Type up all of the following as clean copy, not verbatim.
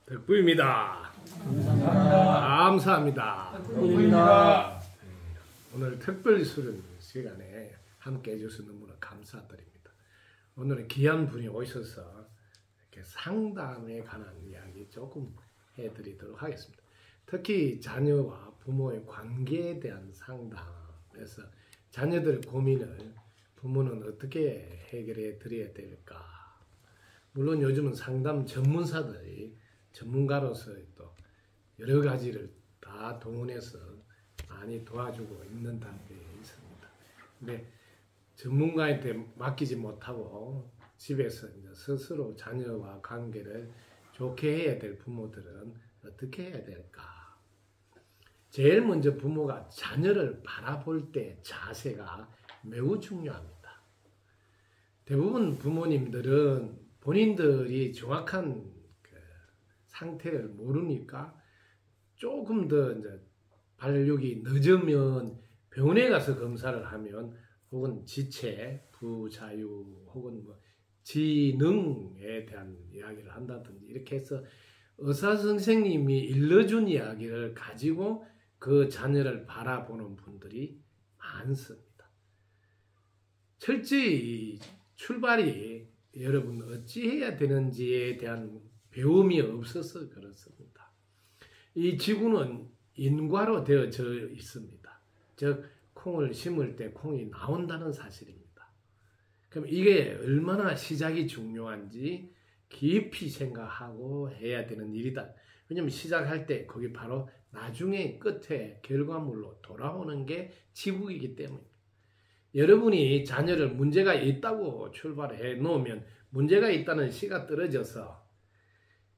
덕부입니다. 감사합니다. 덕부입니다. 오늘 특별 수련 시간에 함께 해주셔서 너무나 감사드립니다. 오늘은 귀한 분이 오셔서 이렇게 상담에 관한 이야기 조금 해드리도록 하겠습니다. 특히 자녀와 부모의 관계에 대한 상담에서 자녀들의 고민을 부모는 어떻게 해결해 드려야 될까? 물론 요즘은 상담 전문사들이 전문가로서 또 여러 가지를 다 동원해서 많이 도와주고 있는 단계에 있습니다. 근데 전문가한테 맡기지 못하고 집에서 이제 스스로 자녀와 관계를 좋게 해야 될 부모들은 어떻게 해야 될까? 제일 먼저 부모가 자녀를 바라볼 때 자세가 매우 중요합니다. 대부분 부모님들은 본인들이 정확한 상태를 모르니까 조금 더 이제 발육이 늦으면 병원에 가서 검사를 하면 혹은 지체, 부자유 혹은 뭐 지능에 대한 이야기를 한다든지 이렇게 해서 의사 선생님이 일러준 이야기를 가지고 그 자녀를 바라보는 분들이 많습니다. 철저히 출발이 여러분 어찌해야 되는지에 대한 배움이 없어서 그렇습니다. 이 지구는 인과로 되어져 있습니다. 즉 콩을 심을 때 콩이 나온다는 사실입니다. 그럼 이게 얼마나 시작이 중요한지 깊이 생각하고 해야 되는 일이다. 왜냐하면 시작할 때 거기 바로 나중에 끝에 결과물로 돌아오는 게 지구이기 때문입니다. 여러분이 자녀를 문제가 있다고 출발해 놓으면 문제가 있다는 시가 떨어져서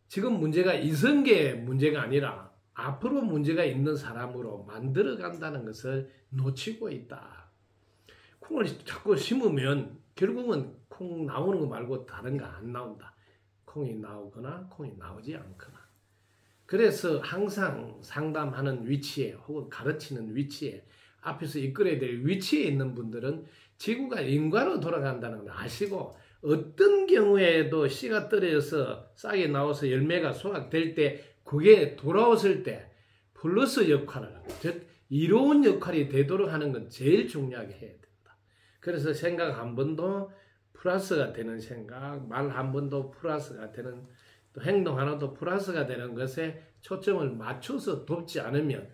지금 문제가 있은 게 문제가 아니라 앞으로 문제가 있는 사람으로 만들어 간다는 것을 놓치고 있다. 콩을 자꾸 심으면 결국은 콩 나오는 거 말고 다른 거 안 나온다. 콩이 나오거나 콩이 나오지 않거나. 그래서 항상 상담하는 위치에 혹은 가르치는 위치에 앞에서 이끌어야 될 위치에 있는 분들은 지구가 인과로 돌아간다는 걸 아시고 어떤 경우에도 씨가 떨어져서 싹이 나와서 열매가 수확될 때 그게 돌아왔을 때 플러스 역할을 즉 이로운 역할이 되도록 하는 건 제일 중요하게 해야 된다. 그래서 생각 한 번도 플러스가 되는 생각, 말 한 번도 플러스가 되는 또 행동 하나도 플러스가 되는 것에 초점을 맞춰서 돕지 않으면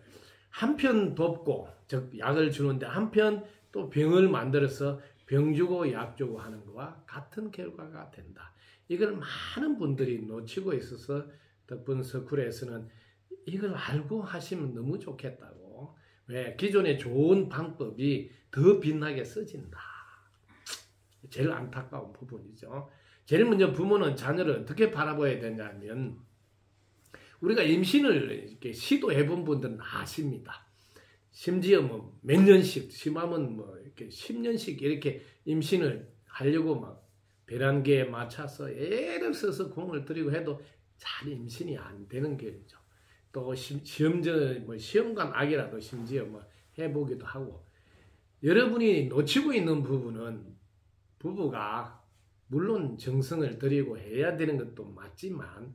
한편 돕고 즉 약을 주는데 한편 또 병을 만들어서 병 주고 약 주고 하는 것과 같은 결과가 된다. 이걸 많은 분들이 놓치고 있어서 덕분 서쿨에서는 이걸 알고 하시면 너무 좋겠다고. 왜? 기존의 좋은 방법이 더 빛나게 써진다. 제일 안타까운 부분이죠. 제일 먼저 부모는 자녀를 어떻게 바라봐야 되냐면 우리가 임신을 이렇게 시도해 본 분들은 아십니다. 심지어 뭐 몇 년씩, 심하면 뭐 이렇게 10년씩 이렇게 임신을 하려고 막 배란계에 맞춰서 애를 써서 공을 들이고 해도 잘 임신이 안 되는 경우죠. 또 시험관 악이라도 심지어 뭐 해보기도 하고. 여러분이 놓치고 있는 부분은 부부가 물론 정성을 들이고 해야 되는 것도 맞지만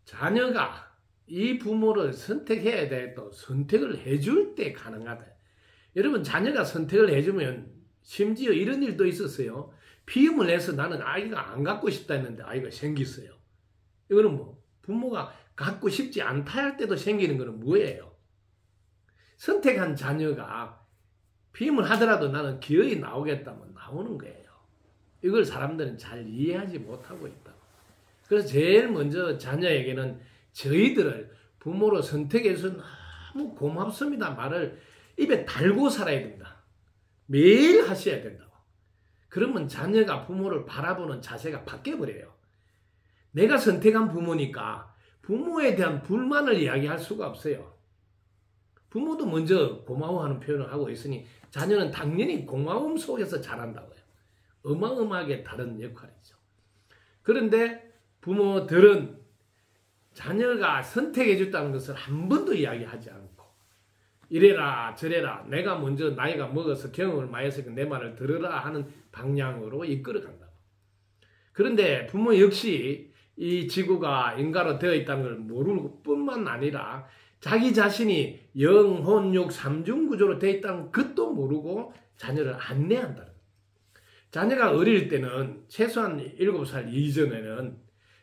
자녀가 이 부모를 선택해야 돼. 또 선택을 해줄 때 가능하다. 여러분 자녀가 선택을 해주면 심지어 이런 일도 있었어요. 피임을 해서 나는 아이가 안 갖고 싶다 했는데 아이가 생겼어요. 이거는 뭐 부모가 갖고 싶지 않다 할 때도 생기는 거는 뭐예요? 선택한 자녀가 피임을 하더라도 나는 기어이 나오겠다면 나오는 거예요. 이걸 사람들은 잘 이해하지 못하고 있다. 그래서 제일 먼저 자녀에게는 저희들을 부모로 선택해서 너무 고맙습니다 말을 입에 달고 살아야 된다. 매일 하셔야 된다고. 그러면 자녀가 부모를 바라보는 자세가 바뀌어버려요. 내가 선택한 부모니까 부모에 대한 불만을 이야기할 수가 없어요. 부모도 먼저 고마워하는 표현을 하고 있으니 자녀는 당연히 고마움 속에서 자란다고요. 어마어마하게 다른 역할이죠. 그런데 부모들은 자녀가 선택해 줬다는 것을 한 번도 이야기하지 않고 이래라 저래라 내가 먼저 나이가 먹어서 경험을 많이 해서 내 말을 들으라 하는 방향으로 이끌어 간다고. 그런데 부모 역시 이 지구가 인가로 되어 있다는 걸 모를 뿐만 아니라 자기 자신이 영혼육 삼중구조로 되어 있다는 것도 모르고 자녀를 안내한다는 거예요. 자녀가 어릴 때는 최소한 7살 이전에는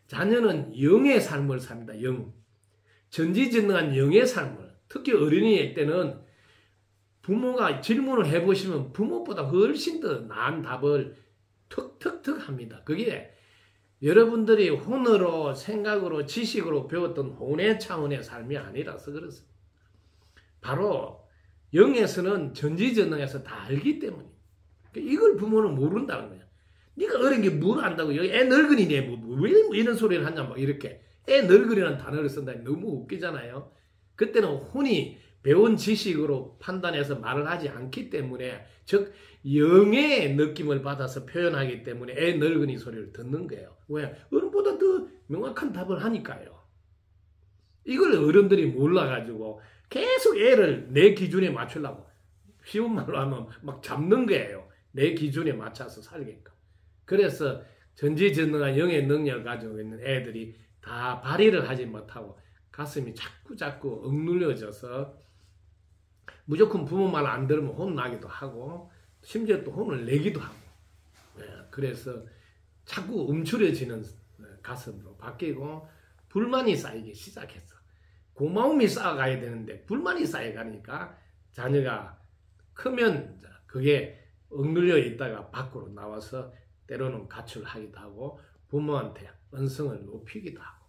자녀는 영의 삶을 삽니다. 영. 전지전능한 영의 삶을. 특히 어린이일 때는 부모가 질문을 해보시면 부모보다 훨씬 더 나은 답을 턱턱턱 합니다. 그게 여러분들이 혼으로 생각으로 지식으로 배웠던 혼의 차원의 삶이 아니라서 그렇습니다. 바로 영에서는 전지전능해서 다 알기 때문입니다. 이걸 부모는 모른다는 거야. 네가 어린 게 뭘 안다고 여기 애 늙은이네 왜 이런 소리를 하냐 막 이렇게 애 늙은이라는 단어를 쓴다니 너무 웃기잖아요. 그때는 혼이 배운 지식으로 판단해서 말을 하지 않기 때문에 즉 영의 느낌을 받아서 표현하기 때문에 애 늙은이 소리를 듣는 거예요. 왜? 어른보다 더 명확한 답을 하니까요. 이걸 어른들이 몰라가지고 계속 애를 내 기준에 맞추려고 쉬운 말로 하면 막 잡는 거예요. 내 기준에 맞춰서 살게끔. 그래서 전지전능한 영의 능력을 가지고 있는 애들이 다 발휘를 하지 못하고 가슴이 자꾸 억눌려져서 무조건 부모 말 안 들으면 혼나기도 하고 심지어 또 혼을 내기도 하고 그래서 자꾸 움츠려지는 가슴으로 바뀌고 불만이 쌓이기 시작했어. 고마움이 쌓아가야 되는데 불만이 쌓여가니까 자녀가 크면 그게 억눌려 있다가 밖으로 나와서 때로는 가출하기도 하고 부모한테 언성을 높이기도 하고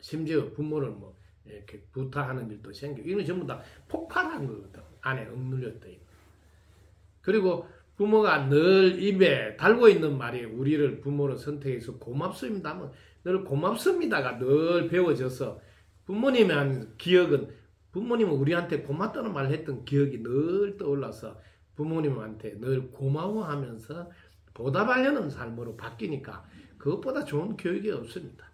심지어 부모를 뭐 이렇게 부탁하는 일도 생기고 이건 전부 다 폭발한 거거든. 안에 억눌렸다. 그리고 부모가 늘 입에 달고 있는 말이 우리를 부모로 선택해서 고맙습니다 하면 늘 고맙습니다가 늘 배워져서 부모님의 한 기억은 부모님은 우리한테 고맙다는 말을 했던 기억이 늘 떠올라서 부모님한테 늘 고마워하면서 보답하려는 삶으로 바뀌니까 그것보다 좋은 교육이 없습니다.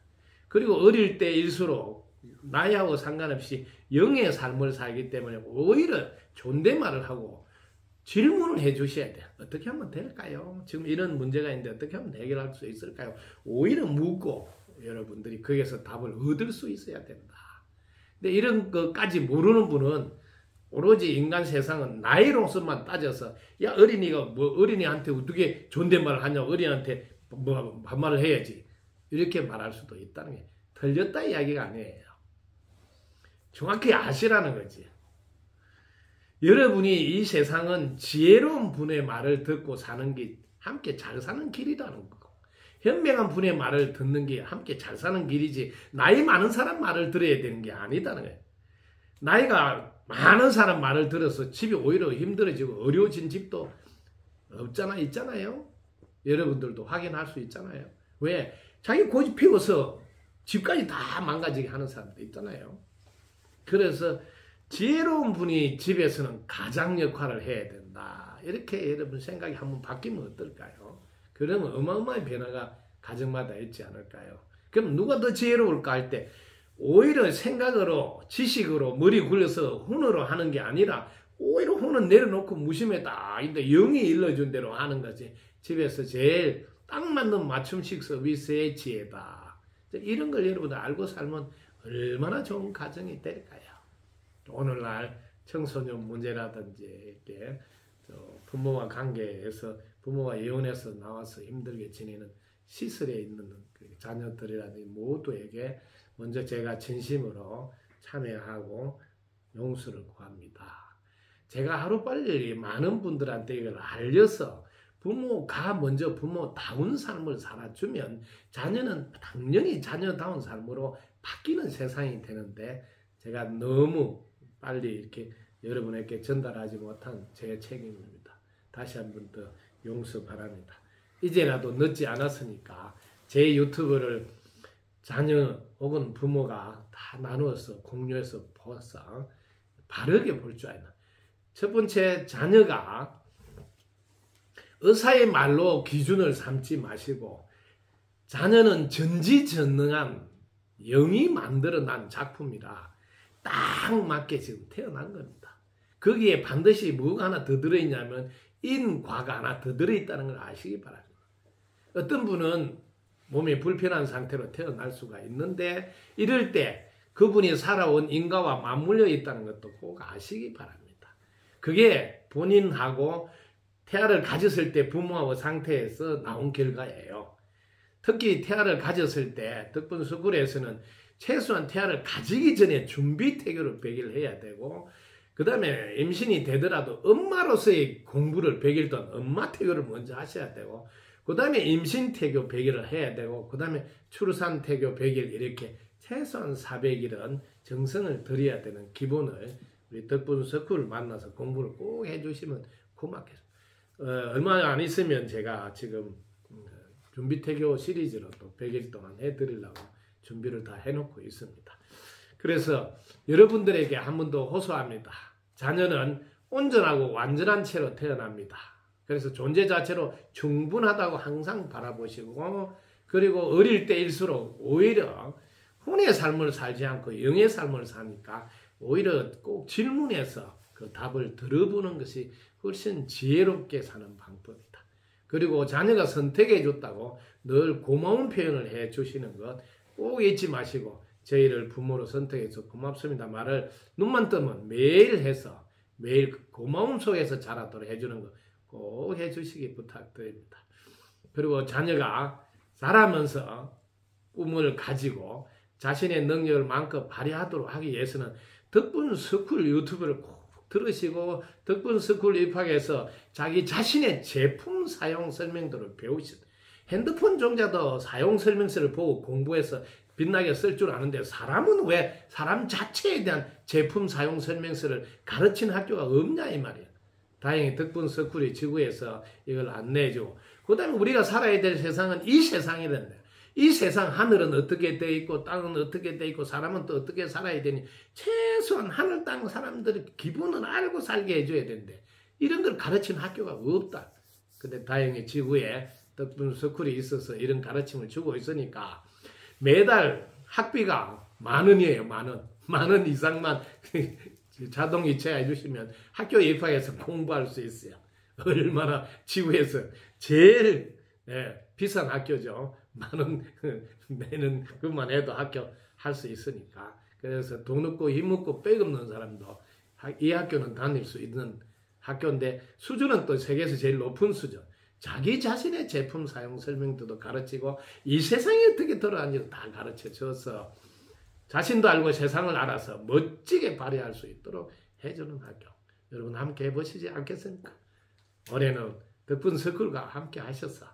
그리고 어릴 때일수록 나이하고 상관없이 영의 삶을 살기 때문에 오히려 존댓말을 하고 질문을 해 주셔야 돼요. 어떻게 하면 될까요? 지금 이런 문제가 있는데 어떻게 하면 해결할 수 있을까요? 오히려 묻고 여러분들이 거기에서 답을 얻을 수 있어야 된다. 근데 이런 것까지 모르는 분은 오로지 인간 세상은 나이로서만 따져서 야 어린이가 뭐 어린이한테 어떻게 존댓말을 하냐고 어린이한테 뭐 반말을 해야지 이렇게 말할 수도 있다는 게 틀렸다 이야기가 아니에요. 정확히 아시라는 거지. 여러분이 이 세상은 지혜로운 분의 말을 듣고 사는 게 함께 잘 사는 길이라는 거고 현명한 분의 말을 듣는 게 함께 잘 사는 길이지 나이 많은 사람 말을 들어야 되는 게 아니다는 거예요. 나이가 많은 사람 말을 들어서 집이 오히려 힘들어지고 어려워진 집도 있잖아요. 여러분들도 확인할 수 있잖아요. 왜? 자기 고집 피워서 집까지 다 망가지게 하는 사람도 있잖아요. 그래서 지혜로운 분이 집에서는 가장 역할을 해야 된다. 이렇게 여러분 생각이 한번 바뀌면 어떨까요? 그러면 어마어마한 변화가 가정마다 있지 않을까요? 그럼 누가 더 지혜로울까 할 때 오히려 생각으로 지식으로 머리 굴려서 혼으로 하는 게 아니라 오히려 혼은 내려놓고 무심했다. 근데 영이 일러준 대로 하는 거지. 집에서 제일 딱 맞는 맞춤식 서비스의 지혜다. 이런 걸 여러분들 알고 살면 얼마나 좋은 가정이 될까요? 오늘날 청소년 문제라든지 이렇게 부모와 관계에서 부모와 이혼해서 나와서 힘들게 지내는 시설에 있는 자녀들이라든지 모두에게 먼저 제가 진심으로 참여하고 용서를 구합니다. 제가 하루빨리 많은 분들한테 이걸 알려서 부모가 먼저 부모다운 삶을 살아주면 자녀는 당연히 자녀다운 삶으로 바뀌는 세상이 되는데 제가 너무 빨리 이렇게 여러분에게 전달하지 못한 제 책임입니다. 다시 한번 더 용서 바랍니다. 이제라도 늦지 않았으니까 제 유튜브를 자녀 혹은 부모가 다 나누어서 공유해서 보아서 바르게 볼 줄 알나. 첫 번째, 자녀가 의사의 말로 기준을 삼지 마시고 자녀는 전지전능한 영이 만들어난 작품이라 딱 맞게 지금 태어난 겁니다. 거기에 반드시 뭐가 하나 더 들어있냐면 인과가 하나 더 들어있다는 걸 아시기 바랍니다. 어떤 분은 몸이 불편한 상태로 태어날 수가 있는데 이럴 때 그분이 살아온 인과와 맞물려 있다는 것도 꼭 아시기 바랍니다. 그게 본인하고 태아를 가졌을 때 부모하고 상태에서 나온 결과예요. 특히 태아를 가졌을 때 덕분스쿨에서는 최소한 태아를 가지기 전에 준비 태교를 100일 해야 되고 그 다음에 임신이 되더라도 엄마로서의 공부를 100일 동안 엄마 태교를 먼저 하셔야 되고 그 다음에 임신 태교 100일을 해야 되고 그 다음에 출산 태교 100일 이렇게 최소한 400일은 정성을 들여야 되는 기본을 우리 덕분스쿨을 만나서 공부를 꼭 해주시면 고맙겠습니다. 얼마 안 있으면 제가 지금 준비태교 시리즈로 또 100일 동안 해드리려고 준비를 다 해놓고 있습니다. 그래서 여러분들에게 한 번 더 호소합니다. 자녀는 온전하고 완전한 채로 태어납니다. 그래서 존재 자체로 충분하다고 항상 바라보시고 그리고 어릴 때일수록 오히려 혼의 삶을 살지 않고 영의 삶을 사니까 오히려 꼭 질문해서 그 답을 들어보는 것이 훨씬 지혜롭게 사는 방법이다. 그리고 자녀가 선택해 줬다고 늘 고마운 표현을 해 주시는 것 꼭 잊지 마시고 저희를 부모로 선택해서 고맙습니다 말을 눈만 뜨면 매일 해서 매일 고마움 속에서 자라도록 해주는 것 꼭 해주시기 부탁드립니다. 그리고 자녀가 자라면서 꿈을 가지고 자신의 능력을 마음껏 발휘하도록 하기 위해서는 덕분스쿨 유튜브를 꼭 들으시고 덕분스쿨 입학해서 자기 자신의 제품 사용 설명도를 배우시다. 핸드폰 종자도 사용 설명서를 보고 공부해서 빛나게 쓸 줄 아는데 사람은 왜 사람 자체에 대한 제품 사용 설명서를 가르치는 학교가 없냐 이 말이에요. 다행히 덕분스쿨이 지구에서 이걸 안내해주고 그 다음에 우리가 살아야 될 세상은 이 세상이란다. 이 세상 하늘은 어떻게 돼 있고 땅은 어떻게 돼 있고 사람은 또 어떻게 살아야 되니 최소한 하늘 땅 사람들의 기본은 알고 살게 해줘야 되는데 이런 걸 가르치는 학교가 없다. 근데 다행히 지구에 덕분스쿨이 있어서 이런 가르침을 주고 있으니까 매달 학비가 10,000원이에요. 10,000원. 10,000원 이상만 자동 이체해 주시면 학교 입학해서 공부할 수 있어요. 얼마나 지구에서 제일 비싼 학교죠. 10,000원 내는 그것만 해도 학교 할 수 있으니까. 그래서 돈 없고 힘 없고 빽 없는 사람도 이 학교는 다닐 수 있는 학교인데 수준은 또 세계에서 제일 높은 수준. 자기 자신의 제품 사용 설명도도 가르치고 이 세상이 어떻게 돌아가는지 다 가르쳐 줘서 자신도 알고 세상을 알아서 멋지게 발휘할 수 있도록 해주는 학교. 여러분 함께 해보시지 않겠습니까? 올해는 덕분스쿨과 함께 하셔서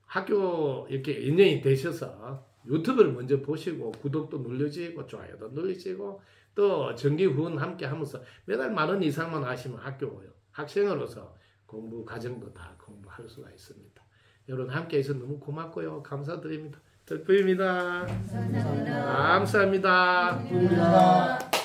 학교 이렇게 인연이 되셔서 유튜브를 먼저 보시고 구독도 눌러주시고 좋아요도 눌러주시고 또 정기 후원 함께 하면서 매달 10,000원 이상만 하시면 학교고요. 학생으로서 공부 과정도 다 공부할 수가 있습니다. 여러분 함께 해서 너무 고맙고요. 감사드립니다. 덕분입니다. 감사합니다. 감사합니다.